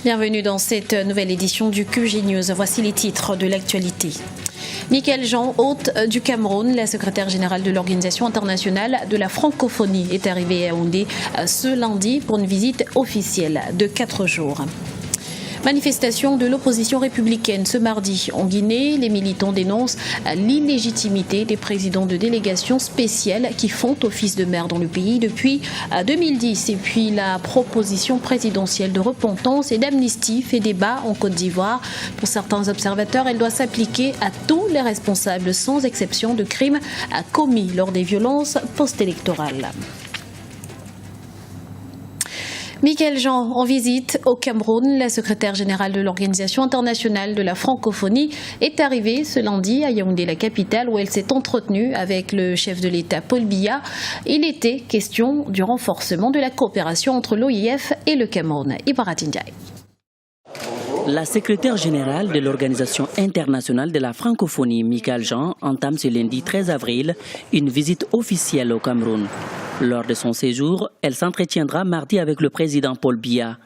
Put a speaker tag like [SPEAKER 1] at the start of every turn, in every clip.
[SPEAKER 1] Bienvenue dans cette nouvelle édition du QG News. Voici les titres de l'actualité. Michaël Jean, hôte du Cameroun, la secrétaire générale de l'Organisation internationale de la francophonie, est arrivée à Yaoundé ce lundi pour une visite officielle de 4 jours. Manifestation de l'opposition républicaine ce mardi en Guinée. Les militants dénoncent l'illégitimité des présidents de délégations spéciales qui font office de maire dans le pays depuis 2010. Et puis la proposition présidentielle de repentance et d'amnistie fait débat en Côte d'Ivoire. Pour certains observateurs, elle doit s'appliquer à tous les responsables sans exception de crimes commis lors des violences post-électorales. Michaël Jean en visite au Cameroun. La secrétaire générale de l'Organisation internationale de la francophonie est arrivée ce lundi à Yaoundé, la capitale, où elle s'est entretenue avec le chef de l'État Paul Biya. Il était question du renforcement de la coopération entre l'OIF et le Cameroun. Ibarat Ndiaye.
[SPEAKER 2] La secrétaire générale de l'Organisation internationale de la francophonie, Michaël Jean, entame ce lundi 13 avril une visite officielle au Cameroun. Lors de son séjour, elle s'entretiendra mardi avec le président Paul Biya.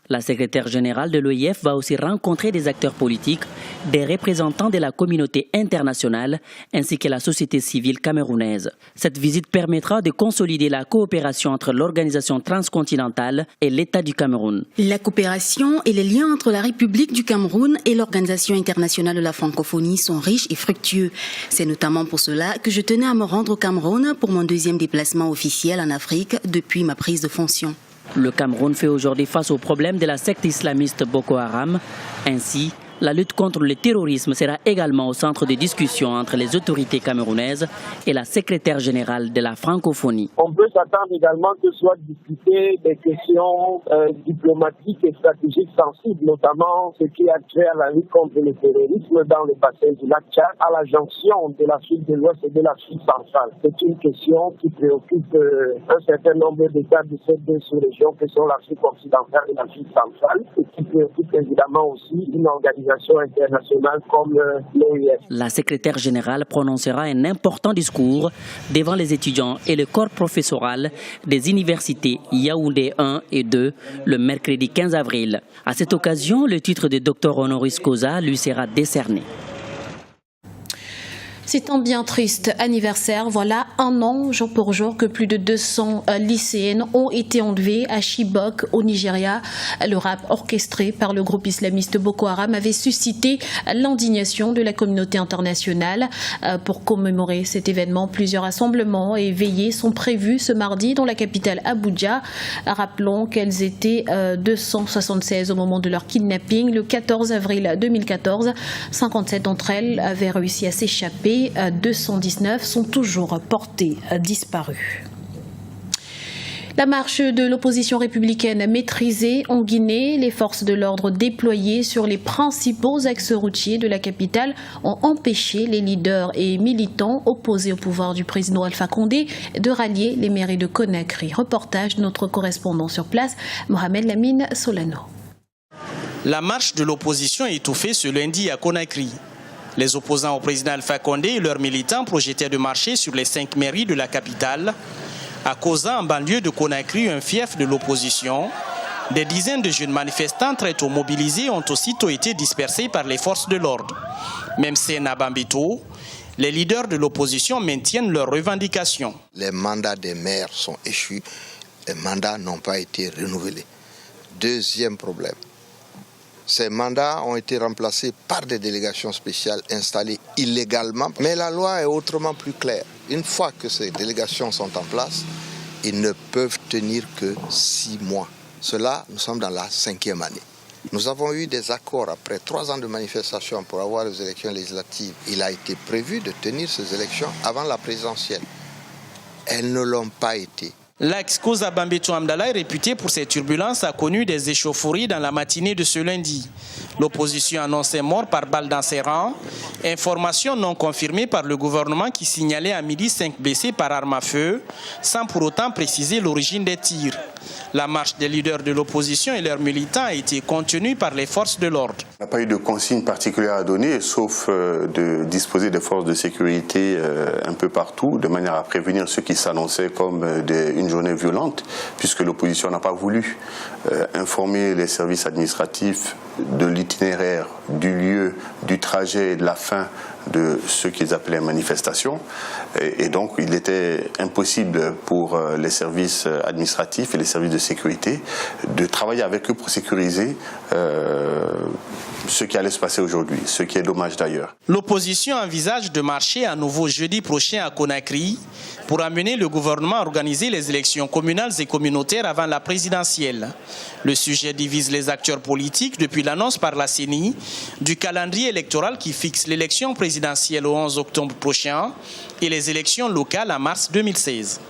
[SPEAKER 2] La secrétaire générale de l'OIF va aussi rencontrer des acteurs politiques, des représentants de la communauté internationale ainsi que la société civile camerounaise. Cette visite permettra de consolider la coopération entre l'organisation transcontinentale et l'État du Cameroun.
[SPEAKER 3] La coopération et les liens entre la République du Cameroun et l'Organisation internationale de la francophonie sont riches et fructueux. C'est notamment pour cela que je tenais à me rendre au Cameroun pour mon deuxième déplacement officiel en Afrique depuis ma prise de fonction.
[SPEAKER 2] Le Cameroun fait aujourd'hui face au problème de la secte islamiste Boko Haram. Ainsi, la lutte contre le terrorisme sera également au centre des discussions entre les autorités camerounaises et la secrétaire générale de la francophonie.
[SPEAKER 4] On peut s'attendre également que soit discuté des questions diplomatiques et stratégiques sensibles, notamment ce qui a trait à la lutte contre le terrorisme dans le bassin du lac Tchad, à la jonction de l'Afrique de l'Ouest et de l'Afrique centrale. C'est une question qui préoccupe un certain nombre d'États de ces deux sous-régions que sont l'Afrique occidentale et l'Afrique centrale, et qui préoccupe évidemment aussi une organisation internationale comme l'OIF.
[SPEAKER 2] La secrétaire générale prononcera un important discours devant les étudiants et le corps professoral des universités Yaoundé 1 et 2 le mercredi 15 avril. À cette occasion, le titre de docteur honoris causa lui sera décerné.
[SPEAKER 1] C'est un bien triste anniversaire. Voilà un an, jour pour jour, que plus de 200 lycéennes ont été enlevées à Chibok, au Nigeria. Le rap orchestré par le groupe islamiste Boko Haram avait suscité l'indignation de la communauté internationale. Pour commémorer cet événement, plusieurs rassemblements et veillées sont prévus ce mardi dans la capitale Abuja. Rappelons qu'elles étaient 276 au moment de leur kidnapping le 14 avril 2014. 57 d'entre elles avaient réussi à s'échapper. 219 sont toujours portées disparues. La marche de l'opposition républicaine maîtrisée en Guinée, les forces de l'ordre déployées sur les principaux axes routiers de la capitale ont empêché les leaders et militants opposés au pouvoir du président Alpha Condé de rallier les mairies de Conakry. Reportage de notre correspondant sur place, Mohamed Lamine Solano.
[SPEAKER 5] La marche de l'opposition est étouffée ce lundi à Conakry. Les opposants au président Alpha Condé et leurs militants projetaient de marcher sur les 5 mairies de la capitale. À Koza, en banlieue de Conakry, un fief de l'opposition, des dizaines de jeunes manifestants très tôt mobilisés ont aussitôt été dispersés par les forces de l'ordre. Même scène à Bambito, les leaders de l'opposition maintiennent leurs revendications.
[SPEAKER 6] Les mandats des maires sont échus, les mandats n'ont pas été renouvelés. Deuxième problème. Ces mandats ont été remplacés par des délégations spéciales installées illégalement. Mais la loi est autrement plus claire. Une fois que ces délégations sont en place, ils ne peuvent tenir que 6 mois. Cela, nous sommes dans la 5e année. Nous avons eu des accords après 3 ans de manifestation pour avoir les élections législatives. Il a été prévu de tenir ces élections avant la présidentielle. Elles ne l'ont pas été.
[SPEAKER 5] L'axe Koza Bambeto Amdala est réputé pour ses turbulences, a connu des échauffourées dans la matinée de ce lundi. L'opposition annonçait mort par balle dans ses rangs. Information non confirmée par le gouvernement qui signalait à midi 5 blessés par arme à feu, sans pour autant préciser l'origine des tirs. La marche des leaders de l'opposition et leurs militants a été contenue par les forces de l'ordre.
[SPEAKER 7] Il n'y a pas eu de consigne particulière à donner, sauf de disposer de forces de sécurité un peu partout, de manière à prévenir ceux qui s'annonçaient comme une journée violente, puisque l'opposition n'a pas voulu informer les services administratifs de l'itinéraire, du lieu, du trajet et de la fin de ce qu'ils appelaient manifestation. Et donc, il était impossible pour les services administratifs et les services de sécurité de travailler avec eux pour sécuriser ce qui allait se passer aujourd'hui, ce qui est dommage d'ailleurs.
[SPEAKER 5] L'opposition envisage de marcher à nouveau jeudi prochain à Conakry pour amener le gouvernement à organiser les élections communales et communautaires avant la présidentielle. Le sujet divise les acteurs politiques depuis l'annonce par la CENI du calendrier électoral qui fixe l'élection présidentielle au 11 octobre prochain et les élections locales en mars 2016.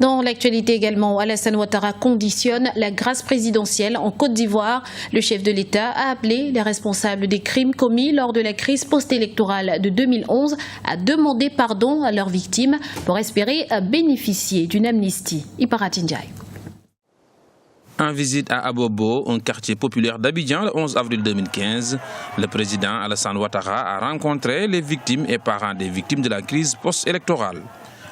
[SPEAKER 1] Dans l'actualité également, Alassane Ouattara conditionne la grâce présidentielle en Côte d'Ivoire. Le chef de l'État a appelé les responsables des crimes commis lors de la crise post-électorale de 2011 à demander pardon à leurs victimes pour espérer bénéficier d'une amnistie. Iparat Ndiaye.
[SPEAKER 8] En visite à Abobo, un quartier populaire d'Abidjan, le 11 avril 2015, le président Alassane Ouattara a rencontré les victimes et parents des victimes de la crise post-électorale.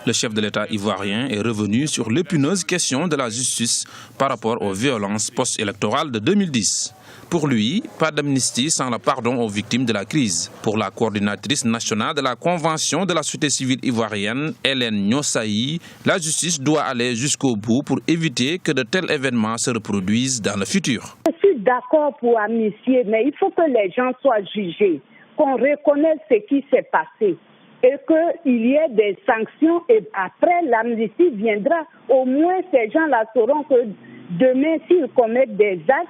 [SPEAKER 8] Le chef de l'État ivoirien est revenu sur l'épineuse question de la justice par rapport aux violences post-électorales de 2010. Pour lui, pas d'amnistie sans le pardon aux victimes de la crise. Pour la coordinatrice nationale de la Convention de la société civile ivoirienne, Hélène Nyossaï, la justice doit aller jusqu'au bout pour éviter que de tels événements se reproduisent dans le futur.
[SPEAKER 9] Je suis d'accord pour amnistier, mais il faut que les gens soient jugés, qu'on reconnaisse ce qui s'est passé et qu'il y ait des sanctions et après l'amnistie viendra. Au moins ces gens-là sauront que demain, s'ils commettent des actes,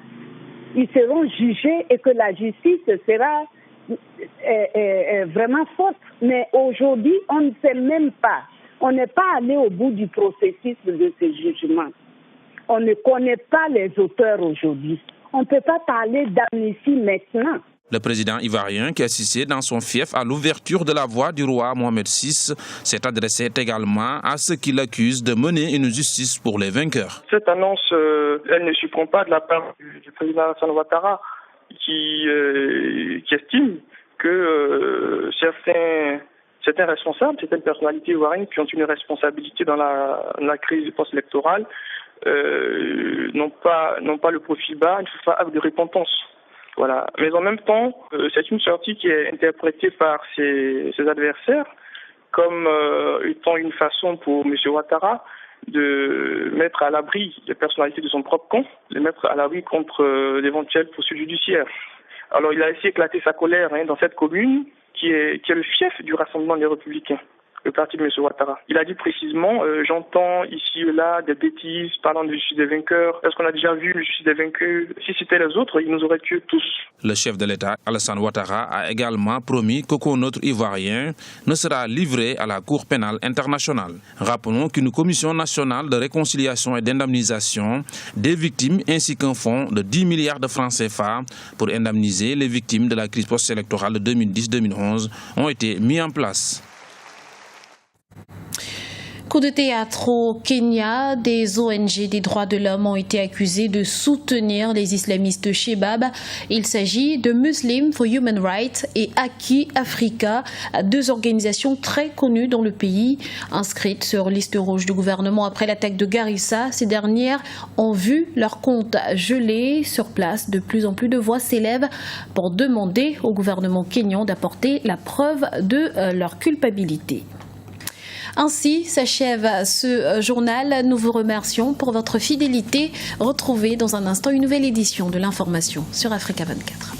[SPEAKER 9] ils seront jugés et que la justice sera vraiment forte. Mais aujourd'hui, on ne sait même pas. On n'est pas allé au bout du processus de ce jugement. On ne connaît pas les auteurs aujourd'hui. On ne peut pas parler d'amnistie maintenant.
[SPEAKER 8] Le président ivoirien, qui assistait dans son fief à l'ouverture de la voie du roi Mohamed VI, s'est adressé également à ceux qui l'accusent de mener une justice pour les vainqueurs.
[SPEAKER 10] Cette annonce, elle ne surprend pas de la part du président Alassane Ouattara, qui estime que certains responsables, certaines personnalités ivoiriennes qui ont une responsabilité dans la crise post-électorale, n'ont pas le profil bas, il faut faire acte de repentance. Voilà. Mais en même temps, c'est une sortie qui est interprétée par ses adversaires comme étant une façon pour M. Ouattara de mettre à l'abri les personnalités de son propre camp, de mettre à l'abri contre d'éventuelles poursuites judiciaires. Alors il a essayé d'éclater sa colère dans cette commune qui est le fief du Rassemblement des Républicains, le parti de M. Ouattara. Il a dit précisément, j'entends ici et là des bêtises parlant de justice des vainqueurs. Est-ce qu'on a déjà vu le justice des vaincus? Si c'était les autres, ils nous auraient tués tous.
[SPEAKER 8] Le chef de l'État, Alassane Ouattara, a également promis qu'aucun autre Ivoirien ne sera livré à la Cour pénale internationale. Rappelons qu'une commission nationale de réconciliation et d'indemnisation des victimes ainsi qu'un fonds de 10 milliards de francs CFA pour indemniser les victimes de la crise post-électorale de 2010-2011 ont été mis en place.
[SPEAKER 1] Coup de théâtre au Kenya, des ONG des droits de l'homme ont été accusés de soutenir les islamistes Shebab. Il s'agit de Muslims for Human Rights et Aki Africa, deux organisations très connues dans le pays. Inscrites sur liste rouge du gouvernement après l'attaque de Garissa, ces dernières ont vu leur compte gelé. Sur place, de plus en plus de voix s'élèvent pour demander au gouvernement kényan d'apporter la preuve de leur culpabilité. Ainsi s'achève ce journal. Nous vous remercions pour votre fidélité. Retrouvez dans un instant une nouvelle édition de l'information sur Africa 24.